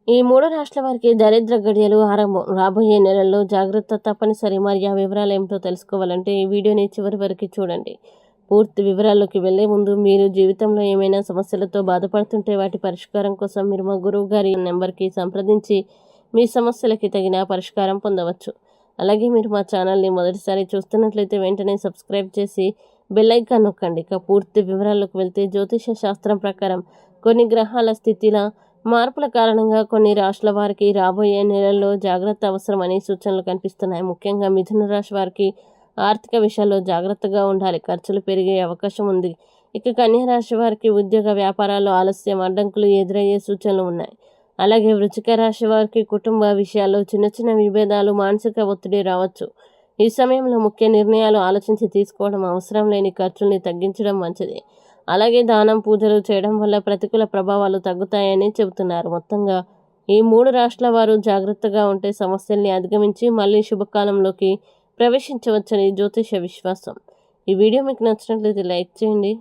ఈ 3 రాష్ట్రాల వారికి దరిద్ర గడియలు ఆరంభం. రాబోయే నెలల్లో జాగ్రత్త తప్పనిసరి. మరి ఆ వివరాలేమిటో తెలుసుకోవాలంటే ఈ వీడియోని చివరి వరకు చూడండి. పూర్తి వివరాల్లోకి వెళ్లే ముందు మీరు జీవితంలో ఏమైనా సమస్యలతో బాధపడుతుంటే వాటి పరిష్కారం కోసం మీరు మా గురువు గారి నెంబర్కి సంప్రదించి మీ సమస్యలకి తగిన పరిష్కారం పొందవచ్చు. అలాగే మీరు మా ఛానల్ని మొదటిసారి చూస్తున్నట్లయితే వెంటనే సబ్స్క్రైబ్ చేసి బెల్ ఐకాన్ నొక్కండి. ఇక పూర్తి వివరాల్లోకి వెళ్తే జ్యోతిష శాస్త్రం ప్రకారం కొన్ని గ్రహాల స్థితిల మార్పుల కారణంగా కొన్ని రాశుల వారికి రాబోయే నెలల్లో జాగ్రత్త అవసరమని సూచనలు కనిపిస్తున్నాయి. ముఖ్యంగా మిథున రాశి వారికి ఆర్థిక విషయాల్లో జాగ్రత్తగా ఉండాలి. ఖర్చులు పెరిగే అవకాశం ఉంది. ఇక కన్యా రాశి వారికి ఉద్యోగ వ్యాపారాల్లో ఆలస్యం, అడ్డంకులు ఎదురయ్యే సూచనలు ఉన్నాయి. అలాగే వృశ్చిక రాశి వారికి కుటుంబ విషయాల్లో చిన్న చిన్న విభేదాలు, మానసిక ఒత్తిడి రావచ్చు. ఈ సమయంలో ముఖ్య నిర్ణయాలు ఆలోచించి తీసుకోవడం, అవసరం లేని ఖర్చుల్ని తగ్గించడం మంచిది. అలాగే దానం, పూజలు చేయడం వల్ల ప్రతికూల ప్రభావాలు తగ్గుతాయని చెబుతున్నారు. మొత్తంగా ఈ 3 రాష్ట్రాల వారు జాగ్రత్తగా ఉంటే సమస్యల్ని అధిగమించి మళ్ళీ శుభకాలంలోకి ప్రవేశించవచ్చని జ్యోతిష విశ్వాసం. ఈ వీడియో మీకు నచ్చినట్లయితే లైక్ చేయండి.